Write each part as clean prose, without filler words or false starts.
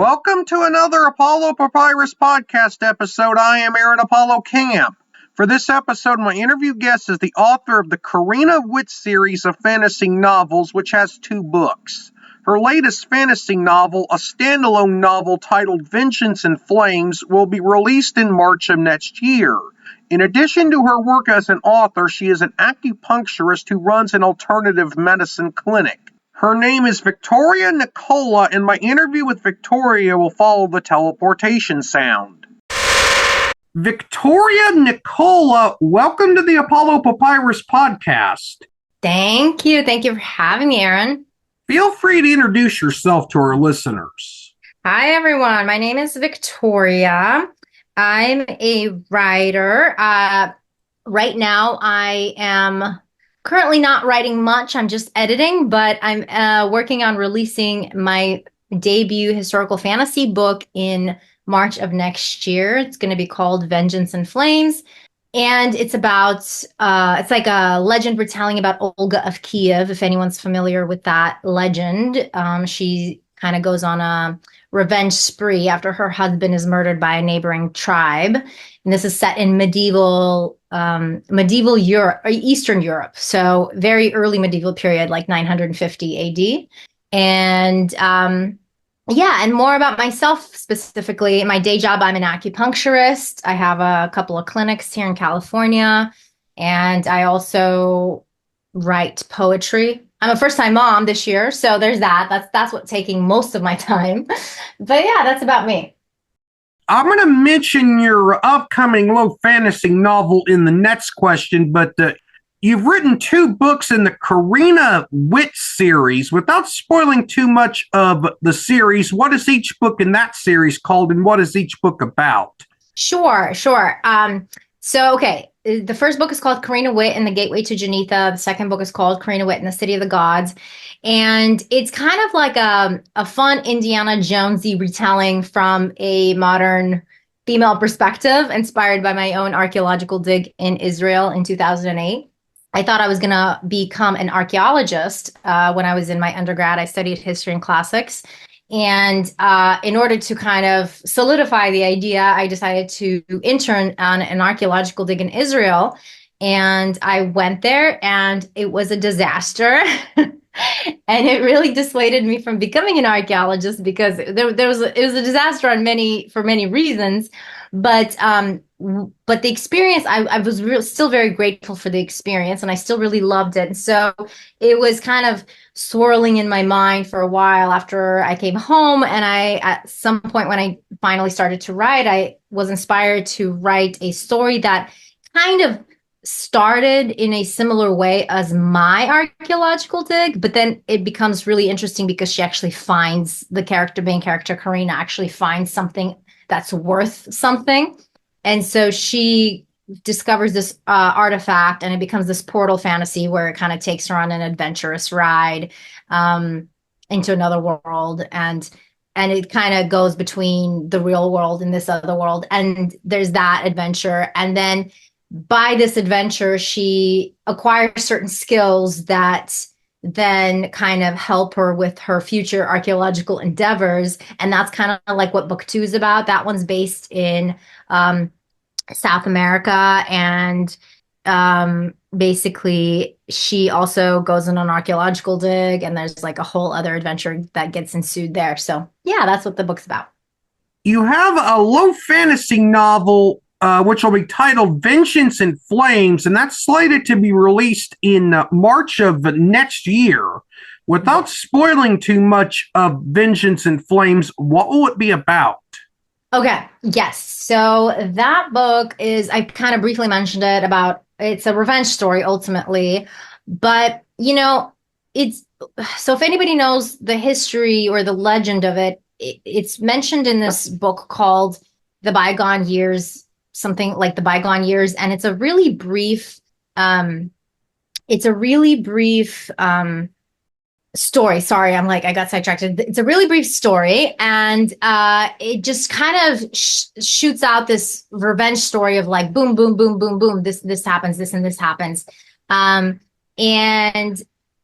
Welcome to another Apollo Papyrus podcast episode. I am Aaron Apollo Camp. For this episode, my interview guest is the author of the Karina Whitt series of fantasy novels, which has 2 books. Her latest fantasy novel, a standalone novel titled Vengeance in Flames, will be released in March of next year. In addition to her work as an author, she is an acupuncturist who runs an alternative medicine clinic. Her name is Viktoria Nikola, and my interview with Viktoria will follow the teleportation sound. Viktoria Nikola, welcome to the Apollo Papyrus podcast. Thank you. Thank you for having me, Aaron. Feel free to introduce yourself to our listeners. Hi, everyone. My name is Viktoria. I'm a writer. Right now, I am currently not writing much. I'm just editing, but I'm working on releasing my debut historical fantasy book in March of next year. It's going to be called Vengeance in Flames. And it's about, it's like a legend retelling about Olga of Kiev, if anyone's familiar with that legend. She kind of goes on a revenge spree after her husband is murdered by a neighboring tribe. And this is set in medieval Europe, or Eastern Europe. So very early medieval period, like 950 AD. And and more about myself specifically. In my day job, I'm an acupuncturist. I have a couple of clinics here in California, and I also write poetry. I'm a first-time mom this year, so there's that. That's what's taking most of my time. But yeah, that's about me. I'm going to mention your upcoming low fantasy novel in the next question, but you've written 2 books in the Karina Whitt series. Without spoiling too much of the series, what is each book in that series called, and what is each book about? Sure. The first book is called Karina Whitt and the Gateway to Janitha. The second book is called Karina Whitt and the City of the Gods. And it's kind of like a fun Indiana Jonesy retelling from a modern female perspective, inspired by my own archaeological dig in Israel in 2008. I thought I was going to become an archaeologist when I was in my undergrad. I studied history and classics. And in order to kind of solidify the idea, I decided to intern on an archaeological dig in Israel. And I went there, and it was a disaster. And it really dissuaded me from becoming an archaeologist because it was a disaster for many reasons. But the experience, I was still very grateful for the experience, and I still really loved it. And so it was kind of swirling in my mind for a while after I came home. And at some point when I finally started to write, I was inspired to write a story that kind of started in a similar way as my archaeological dig, but then it becomes really interesting because she actually finds the main character Karina actually finds something that's worth something. And so she discovers this artifact, and it becomes this portal fantasy where it kind of takes her on an adventurous ride into another world. And it kind of goes between the real world and this other world. And there's that adventure. And then by this adventure, she acquires certain skills that then kind of help her with her future archaeological endeavors. And that's kind of like what book 2 is about. That one's based in South America. And basically, she also goes on an archaeological dig, and there's like a whole other adventure that gets ensued there. So yeah, that's what the book's about. You have a low fantasy novel which will be titled Vengeance in Flames, and that's slated to be released in March of next year. Without spoiling too much of Vengeance in Flames, what will it be about? Okay, yes. So that book is, I kind of briefly mentioned it, it's a revenge story ultimately, but so if anybody knows the history or the legend of it, it's mentioned in this book called The Bygone Years, something like The Bygone Years, and it's a really brief story. Sorry, I got sidetracked. It's a really brief story, and it just kind of shoots out this revenge story of like boom, boom, boom, boom, boom. This happens, this and this happens, and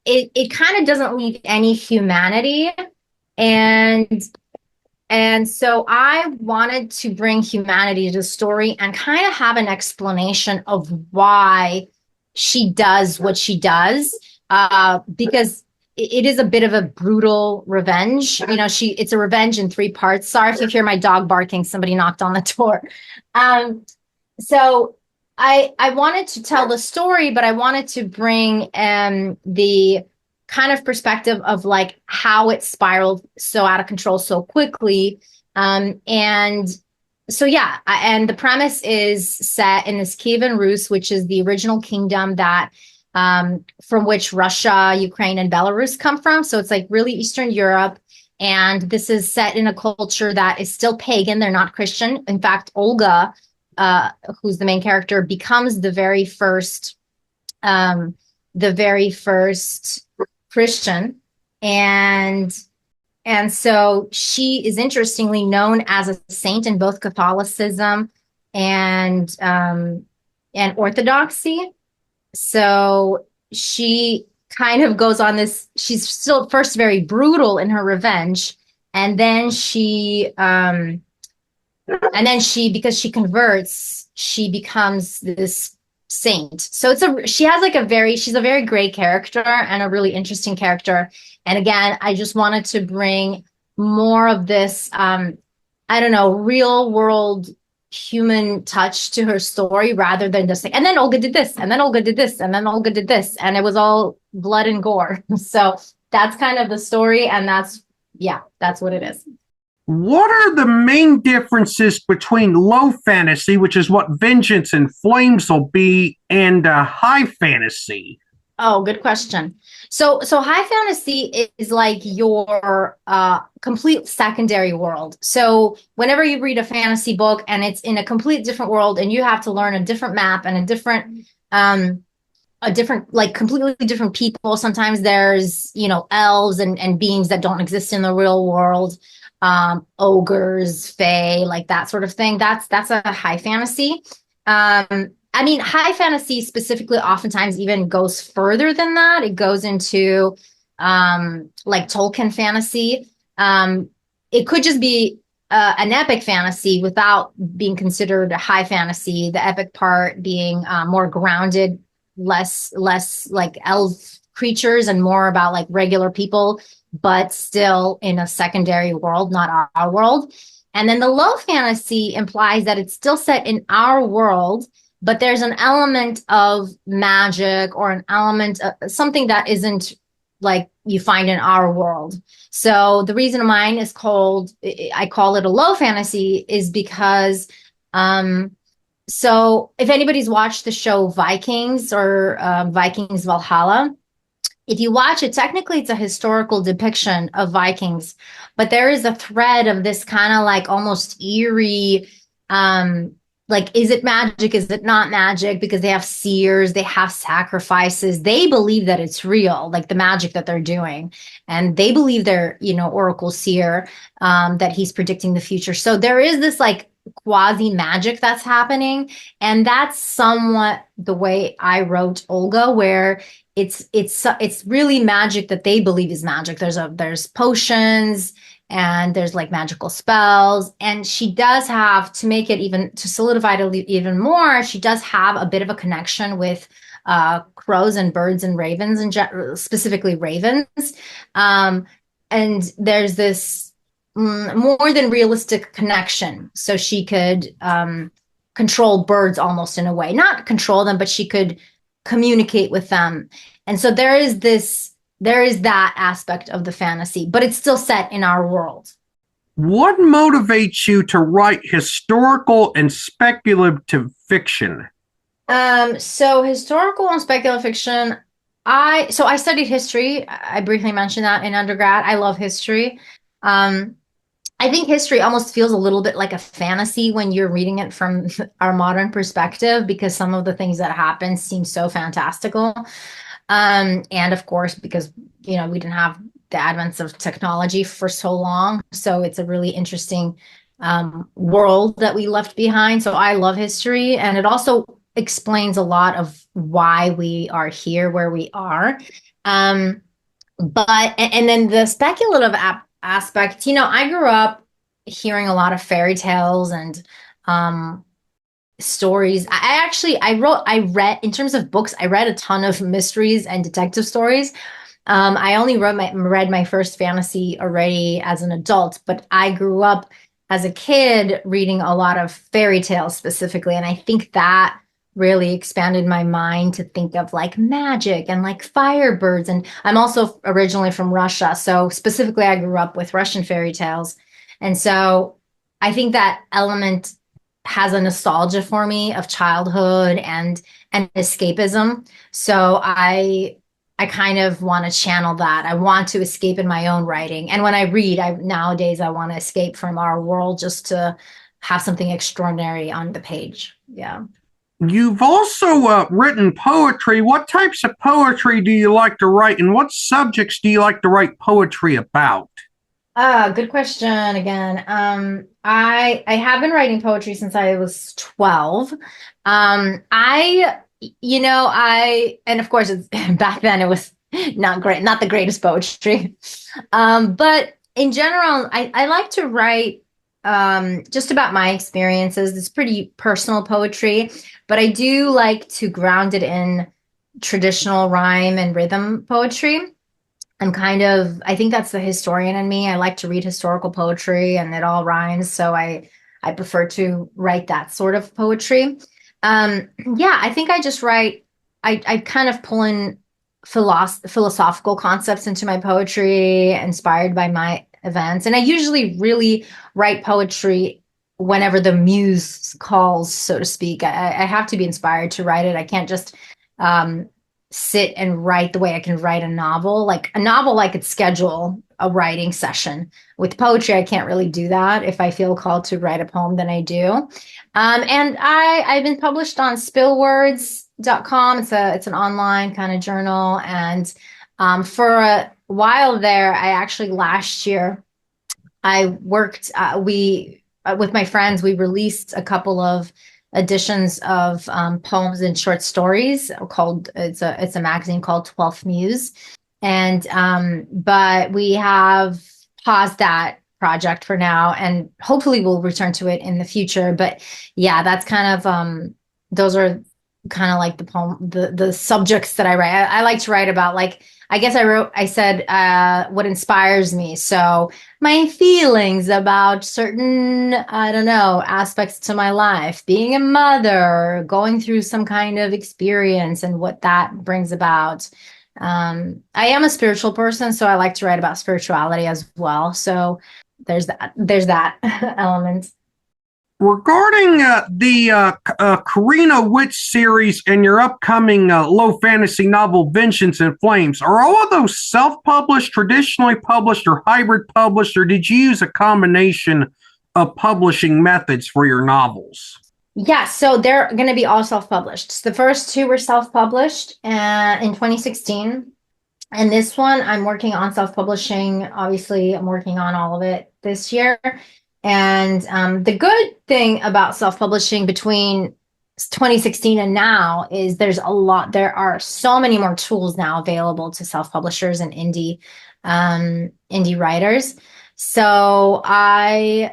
it kind of doesn't leave any humanity, and And so I wanted to bring humanity to the story and kind of have an explanation of why she does what she does, because it is a bit of a brutal revenge. It's a revenge in three parts. Sorry if you hear my dog barking. Somebody knocked on the door. Um, so I wanted to tell the story, but I wanted to bring the kind of perspective of like how it spiraled so out of control so quickly. And so yeah, and the premise is set in this Kievan Rus, which is the original kingdom that from which Russia, Ukraine, and Belarus come from. So it's like really Eastern Europe. And this is set in a culture that is still pagan. They're not Christian. In fact, Olga, uh, who's the main character, becomes um, the very first Christian, and so she is interestingly known as a saint in both Catholicism and Orthodoxy. So she kind of goes on this. She's still first very brutal in her revenge, and then because she converts, she becomes this saint. So she's a very great character and a really interesting character. And again, I just wanted to bring more of this, I don't know, real world human touch to her story rather than just like, and then Olga did this, and then Olga did this, and then Olga did this, and it was all blood and gore. So that's kind of the story, and that's what it is. What are the main differences between low fantasy, which is what Vengeance and Flames will be, and high fantasy? Oh, good question. So high fantasy is like your complete secondary world. So whenever you read a fantasy book and it's in a complete different world and you have to learn a different map and a different like completely different people. Sometimes there's, elves and beings that don't exist in the real world, ogres, fae, like that sort of thing. That's a high fantasy. I mean, high fantasy specifically oftentimes even goes further than that. It goes into like Tolkien fantasy. It could just be an epic fantasy without being considered a high fantasy. The epic part being more grounded, less like elf creatures and more about like regular people, but still in a secondary world, not our world. And then the low fantasy implies that it's still set in our world, but there's an element of magic or an element of something that isn't like you find in our world. So the reason mine is I call it a low fantasy is because, so if anybody's watched the show Vikings or Vikings Valhalla, if you watch it, technically it's a historical depiction of Vikings, but there is a thread of this kind of like almost eerie, like, is it magic? Is it not magic? Because they have seers, they have sacrifices. They believe that it's real, like the magic that they're doing. And they believe they're, oracle seer, that he's predicting the future. So there is this like quasi magic that's happening. And that's somewhat the way I wrote Olga, where it's really magic that they believe is magic. There's potions and there's like magical spells, and she does have to make it even to solidify it even more. She does have a bit of a connection with crows and birds and ravens, and specifically ravens. Um, and there's this more than realistic connection. So she could control birds almost in a way, not control them, but she could communicate with them. And so there is that aspect of the fantasy, but it's still set in our world. What motivates you to write historical and speculative fiction? So historical and speculative fiction, I studied history. I briefly mentioned that in undergrad. I love history. Um, I think history almost feels a little bit like a fantasy when you're reading it from our modern perspective, because some of the things that happen seem so fantastical. And of course, because we didn't have the advents of technology for so long, so it's a really interesting world that we left behind. So I love history, and it also explains a lot of why we are here where we are. But and then the speculative aspect, I grew up hearing a lot of fairy tales and um, stories. I read, in terms of books, I read a ton of mysteries and detective stories. I only read my first fantasy already as an adult, but I grew up as a kid reading a lot of fairy tales specifically. And I think that really expanded my mind to think of like magic and like firebirds. And I'm also originally from Russia. So specifically, I grew up with Russian fairy tales. And so I think that element has a nostalgia for me of childhood and escapism. So I kind of want to channel that. I want to escape in my own writing. And when I read, I nowadays I want to escape from our world just to have something extraordinary on the page. Yeah. You've also written poetry. What types of poetry do you like to write, and what subjects do you like to write poetry about? Good question again. I have been writing poetry since I was 12. I and of course it's back then it was not great, not the greatest poetry. But in general, I like to write just about my experiences. It's pretty personal poetry, but I do like to ground it in traditional rhyme and rhythm poetry. I think that's the historian in me. I like to read historical poetry and it all rhymes. So I prefer to write that sort of poetry. Yeah, I think I just write, I kind of pull in philosophical concepts into my poetry inspired by my events. And I usually really write poetry whenever the muse calls, so to speak. I have to be inspired to write it. I can't just, um, sit and write the way I can write a novel. Like a novel, I could schedule a writing session. With poetry, I can't really do that. If I feel called to write a poem, then I do. And I've been published on spillwords.com. It's an online kind of journal. And for a while there, I actually last year I worked we with my friends, we released a couple of editions of poems and short stories called it's a magazine called 12th Muse. And but we have paused that project for now and hopefully we'll return to it in the future. But yeah, that's kind of those are kind of like the subjects that I write. I like to write about like I said what inspires me. So my feelings about certain, I don't know, aspects to my life, being a mother, going through some kind of experience and what that brings about. I am a spiritual person, so I like to write about spirituality as well. So there's that element. Regarding the Karina Whitt series and your upcoming low fantasy novel, Vengeance in Flames, are all of those self published, traditionally published, or hybrid published, or did you use a combination of publishing methods for your novels? Yeah, so they're going to be all self-published. The first two were self-published in 2016. And this one, I'm working on self-publishing. Obviously, I'm working on all of it this year. And the good thing about self-publishing between 2016 and now is there are so many more tools now available to self-publishers and indie writers. So I'm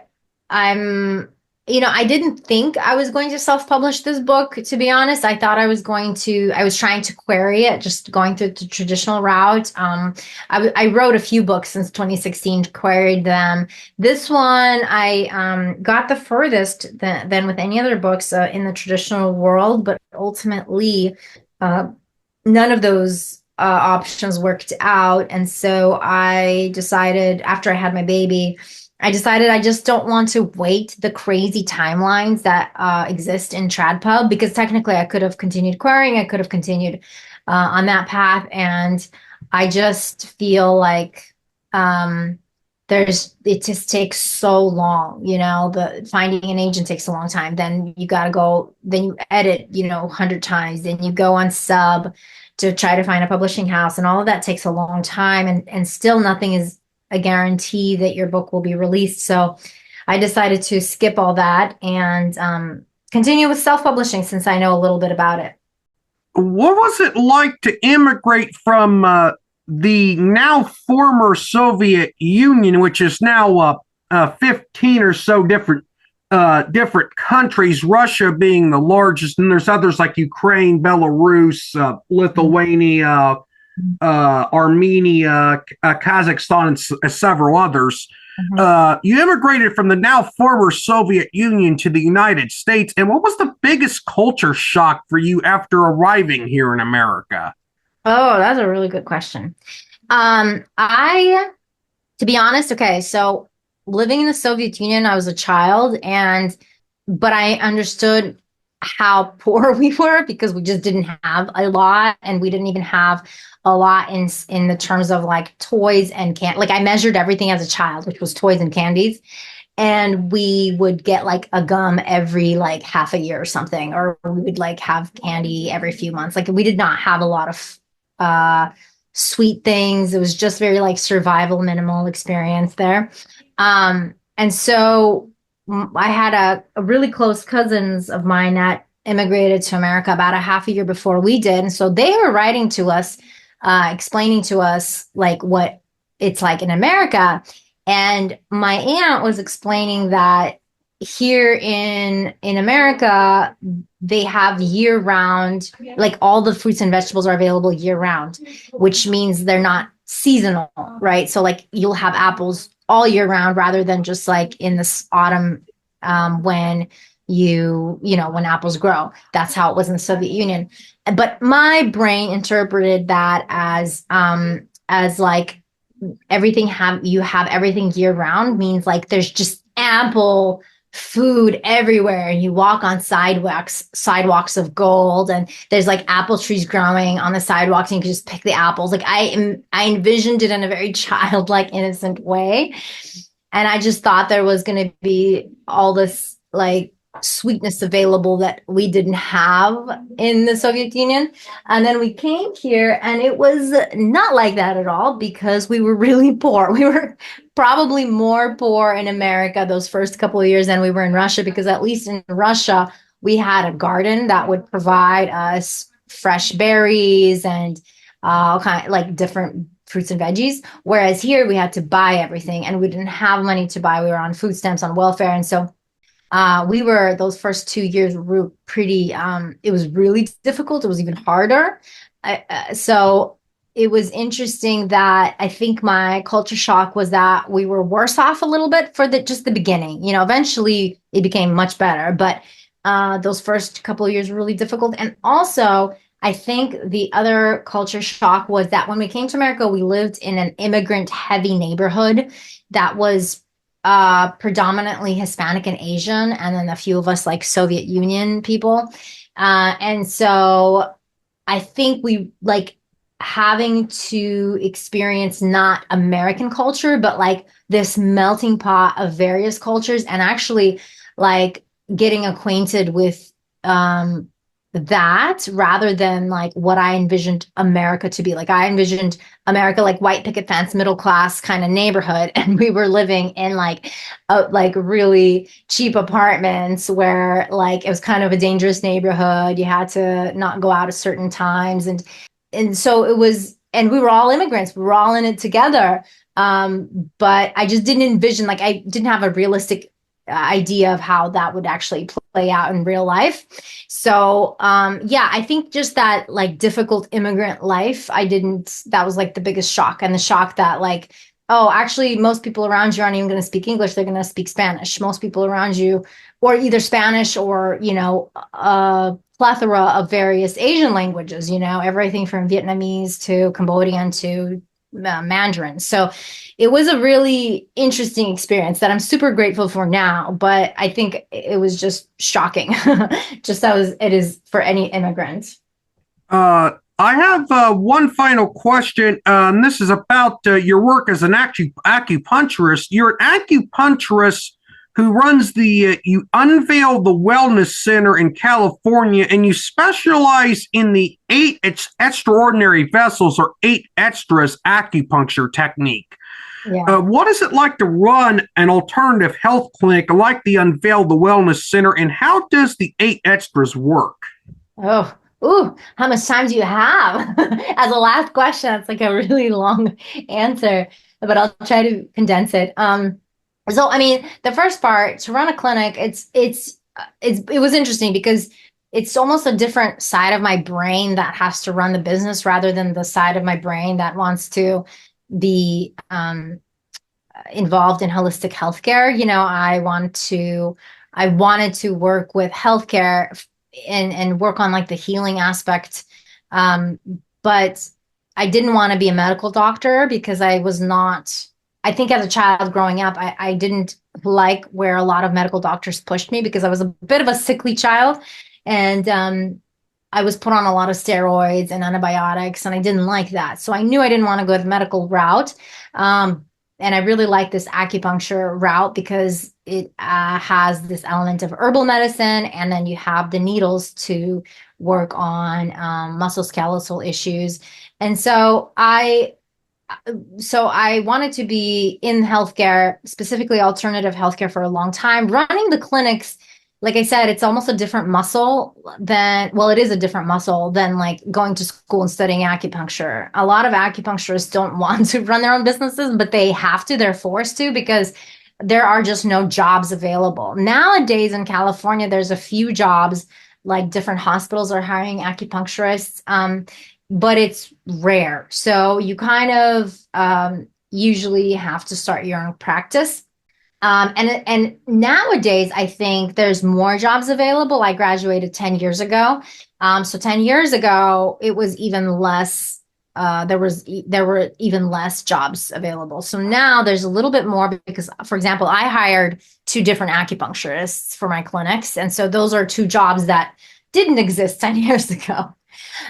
I didn't think I was going to self-publish this book, to be honest. I was trying to query it, just going through the traditional route. I wrote a few books since 2016, queried them. This one, I got the furthest than with any other books in the traditional world, but ultimately, uh, none of those options worked out. And so I decided after I had my baby, I decided I just don't want to wait the crazy timelines that exist in TradPub because technically I could have continued querying, I could have continued on that path, and I just feel like it just takes so long. The finding an agent takes a long time. Then you got to go, then you edit, 100 times, then you go on sub to try to find a publishing house, and all of that takes a long time, and still nothing is a guarantee that your book will be released. So I decided to skip all that and continue with self-publishing since I know a little bit about it. What was it like to immigrate from the now former Soviet Union, which is now 15 or so different countries, Russia being the largest, and there's others like Ukraine, Belarus, Lithuania, Armenia, Kazakhstan, and several others. Mhm. You immigrated from the now former Soviet Union to the United States, and what was the biggest culture shock for you after arriving here in America? Oh, that's a really good question. I, to be honest, okay, so living in the Soviet Union, I was a child, but I understood how poor we were because we just didn't have a lot, and we didn't even have a lot in the terms of like toys and can like I measured everything as a child, which was toys and candies, and we would get like a gum every like half a year or something, or we would like have candy every few months. Like we did not have a lot of uh sweet things. It was just very like survival minimal experience there. And so I had a really close cousins of mine that immigrated to America about a half a year before we did. And so they were writing to us, explaining to us like what it's like in America. And my aunt was explaining that here in America, they have year round, like all the fruits and vegetables are available year round, which means they're not seasonal, right? So like you'll have apples all year round rather than just like in this autumn when when apples grow. That's how it was in the Soviet Union. But my brain interpreted that as like you have everything year round means like there's just ample food everywhere, and you walk on sidewalks of gold, and there's like apple trees growing on the sidewalks, and you can just pick the apples. Like I envisioned it in a very childlike innocent way, and I just thought there was going to be all this like sweetness available that we didn't have in the Soviet Union. And then we came here, and it was not like that at all because we were really poor. We were probably more poor in America those first couple of years than we were in Russia, because at least in Russia, we had a garden that would provide us fresh berries and all kind of like different fruits and veggies. Whereas here we had to buy everything, and we didn't have money to buy. We were on food stamps, on welfare. And so we were those first 2 years were pretty it was really difficult. It was even harder. So it was interesting that I think my culture shock was that we were worse off a little bit for the beginning. Eventually it became much better, but those first couple of years were really difficult. And also I think the other culture shock was that when we came to America, we lived in an immigrant heavy neighborhood that was predominantly Hispanic and Asian, and then a few of us like Soviet Union people. And so I think we like having to experience not American culture, but like this melting pot of various cultures, and actually like getting acquainted with that rather than like what I envisioned America to be. Like I envisioned America like white picket fence, middle class kind of neighborhood, and we were living in like really cheap apartments where like it was kind of a dangerous neighborhood. You had to not go out at certain times, and so it was, and we were all immigrants. We were all in it together. But I just didn't envision, like I didn't have a realistic idea of how that would actually play out in real life. So yeah, I think just that like difficult immigrant life, that was like the biggest shock, and the shock that like, oh, actually most people around you aren't even going to speak English. They're going to speak Spanish. Most people around you, or either Spanish or, a plethora of various Asian languages, everything from Vietnamese to Cambodian to Mandarin. So it was a really interesting experience that I'm super grateful for now, but I think it was just shocking, just as it is for any immigrant. I have one final question. This is about your work as an acupuncturist. You're an acupuncturist who runs you unveil the Wellness Center in California, and you specialize in the extraordinary vessels, or eight extras acupuncture technique. Yeah. What is it like to run an alternative health clinic like the Unveil the Wellness Center, and how does the eight extras work? Oh, ooh, how much time do you have? As a last question, it's like a really long answer, but I'll try to condense it. So, I mean, the first part to run a clinic, it was interesting because it's almost a different side of my brain that has to run the business rather than the side of my brain that wants to be involved in holistic healthcare. I wanted to work with healthcare and work on like the healing aspect. Um, but I didn't want to be a medical doctor because I was not, I think as a child growing up, I didn't like where a lot of medical doctors pushed me because I was a bit of a sickly child. And I was put on a lot of steroids and antibiotics, and I didn't like that. So I knew I didn't want to go the medical route. Um, and I really like this acupuncture route because it has this element of herbal medicine, and then you have the needles to work on musculoskeletal issues. And so I wanted to be in healthcare, specifically alternative healthcare, for a long time. Running the clinics, like I said, it's almost a different muscle than, well, it is a different muscle than like going to school and studying acupuncture. A lot of acupuncturists don't want to run their own businesses, but they have to, they're forced to because there are just no jobs available. Nowadays in California, there's a few jobs, like different hospitals are hiring acupuncturists. But it's rare. So you kind of usually have to start your own practice. And nowadays, I think there's more jobs available. I graduated 10 years ago. So 10 years ago, it was even less. There were even less jobs available. So now there's a little bit more because, for example, I hired two different acupuncturists for my clinics, and so those are two jobs that didn't exist 10 years ago.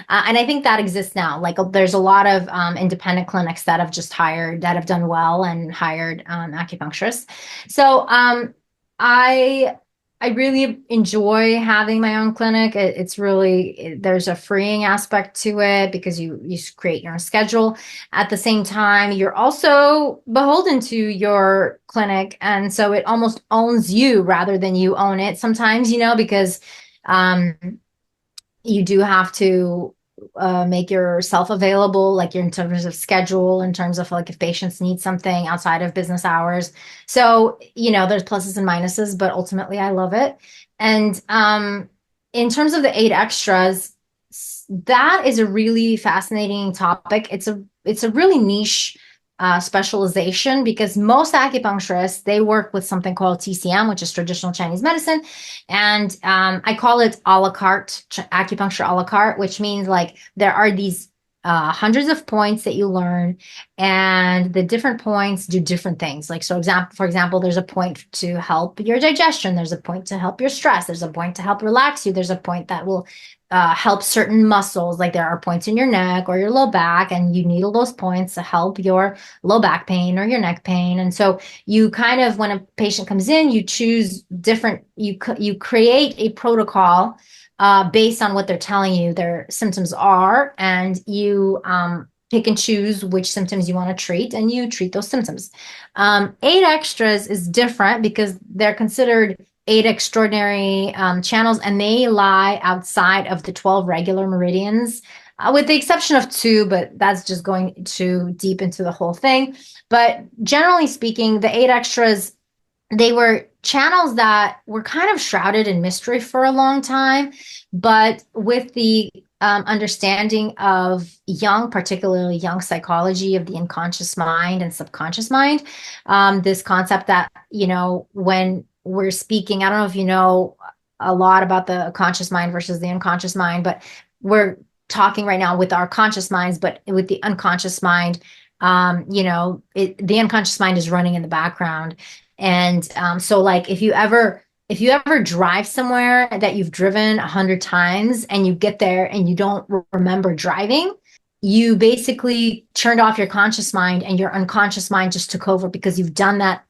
And I think that exists now. Like there's a lot of independent clinics that have just hired, that have done well and hired acupuncturists. So I I really enjoy having my own clinic. It's really there's a freeing aspect to it because you create your own schedule. At the same time, you're also beholden to your clinic, and so it almost owns you rather than you own it sometimes, because um you do have to make yourself available, like in terms of schedule, in terms of like if patients need something outside of business hours. So, there's pluses and minuses, but ultimately I love it. And in terms of the eight extras, that is a really fascinating topic. It's a really niche specialization because most acupuncturists they work with something called TCM, which is traditional Chinese medicine, and I call it a la carte acupuncture a la carte, which means like there are these hundreds of points that you learn, and the different points do different things. Like so, for example, there's a point to help your digestion. There's a point to help your stress. There's a point to help relax you. There's a point that will help certain muscles. Like there are points in your neck or your low back, and you needle those points to help your low back pain or your neck pain. And so you kind of, when a patient comes in, you choose different, you create a protocol based on what they're telling you their symptoms are, and you pick and choose which symptoms you want to treat, and you treat those symptoms. Eight extras is different because they're considered eight extraordinary channels, and they lie outside of the 12 regular meridians, with the exception of two, but that's just going too deep into the whole thing. But generally speaking, the eight extras, they were channels that were kind of shrouded in mystery for a long time. But with the understanding of particularly young psychology of the unconscious mind and subconscious mind, this concept that, when we're speaking, I don't know if you know a lot about the conscious mind versus the unconscious mind, but we're talking right now with our conscious minds, but with the unconscious mind, the unconscious mind is running in the background. And so like if you ever drive somewhere that you've driven 100 times and you get there and you don't remember driving, you basically turned off your conscious mind and your unconscious mind just took over because you've done that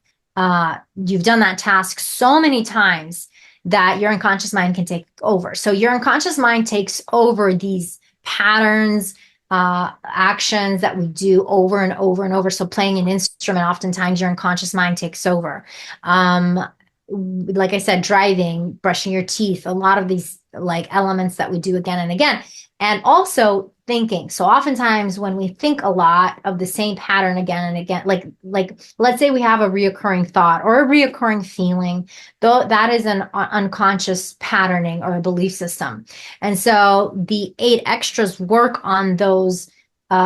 task so many times that your unconscious mind can take over. So your unconscious mind takes over these patterns, actions that we do over and over and over. So playing an instrument, oftentimes your unconscious mind takes over. Like I said, driving, brushing your teeth, a lot of these like elements that we do again and again. And also thinking. So oftentimes when we think a lot of the same pattern again and again, like let's say we have a reoccurring thought or a reoccurring feeling, though that is an unconscious patterning or a belief system. And so the eight extras work on those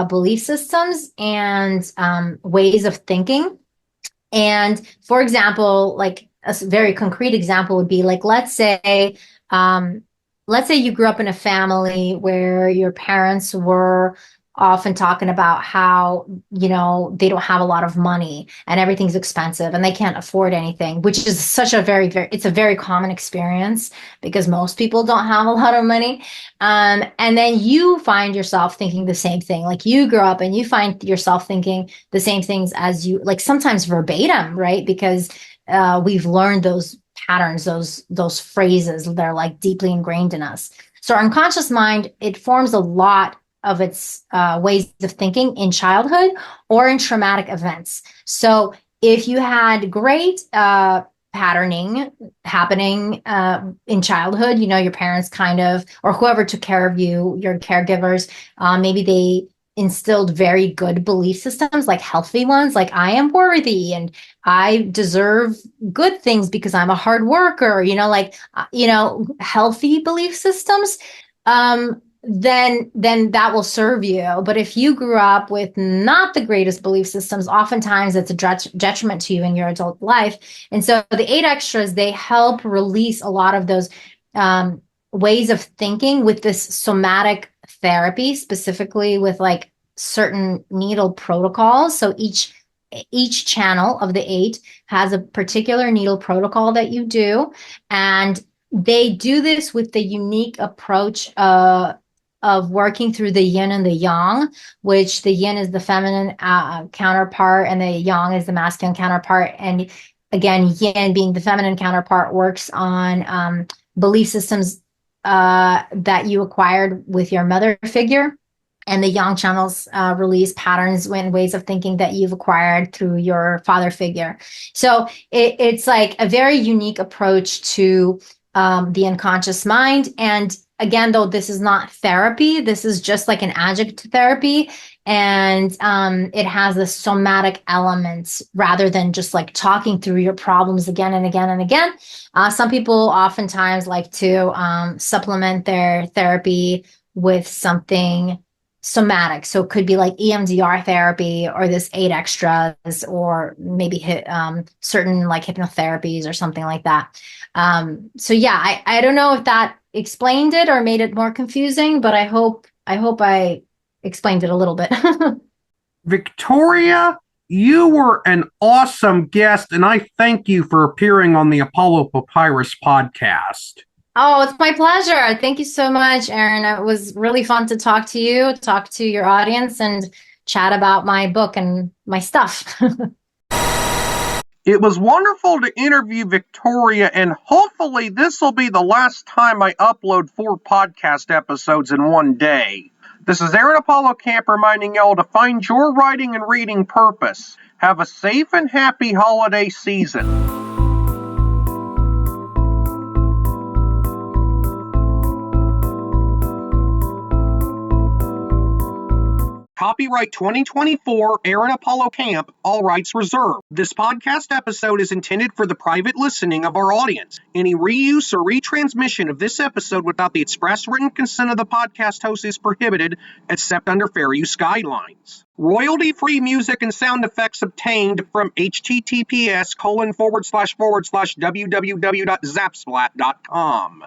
belief systems and ways of thinking. And for example, like a very concrete example would be like, um, let's say you grew up in a family where your parents were often talking about how, they don't have a lot of money and everything's expensive and they can't afford anything, which is such a it's a very common experience because most people don't have a lot of money. And then you find yourself thinking the same thing. Like you grow up and you find yourself thinking the same things as you, like sometimes verbatim, right? Because we've learned those patterns, those phrases, they're like deeply ingrained in us. So our unconscious mind, it forms a lot of its ways of thinking in childhood or in traumatic events. So if you had great patterning happening in childhood, your parents kind of, or whoever took care of you, your caregivers, maybe they instilled very good belief systems, like healthy ones, like I am worthy and I deserve good things because I'm a hard worker, healthy belief systems. Then that will serve you. But if you grew up with not the greatest belief systems, oftentimes it's a detriment to you in your adult life. And so the eight extras, they help release a lot of those ways of thinking with this somatic therapy, specifically with like certain needle protocols. So each channel of the eight has a particular needle protocol that you do, and they do this with the unique approach of working through the yin and the yang, which the yin is the feminine counterpart and the yang is the masculine counterpart. And again, yin being the feminine counterpart works on belief systems that you acquired with your mother figure. And the yang channels release patterns and ways of thinking that you've acquired through your father figure. So it's like a very unique approach to the unconscious mind. And again, though, this is not therapy. This is just like an adjunct therapy. And it has the somatic elements rather than just like talking through your problems again and again and again. Some people oftentimes like to supplement their therapy with something somatic. So it could be like EMDR therapy or this eight extras or maybe certain like hypnotherapies or something like that. So yeah, I don't know if that explained it or made it more confusing, but I hope I explained it a little bit. Viktoria, you were an awesome guest, and I thank you for appearing on the Apollo Papyrus podcast. Oh, it's my pleasure. Thank you so much, Aaron. It was really fun to talk to you, talk to your audience, and chat about my book and my stuff. It was wonderful to interview Viktoria, and hopefully this will be the last time I upload 4 podcast episodes in one day. This is Aaron Apollo Camp reminding y'all to find your writing and reading purpose. Have a safe and happy holiday season. Copyright 2024, Aaron Apollo Camp, all rights reserved. This podcast episode is intended for the private listening of our audience. Any reuse or retransmission of this episode without the express written consent of the podcast host is prohibited, except under fair use guidelines. Royalty-free music and sound effects obtained from https://www.zapsplat.com.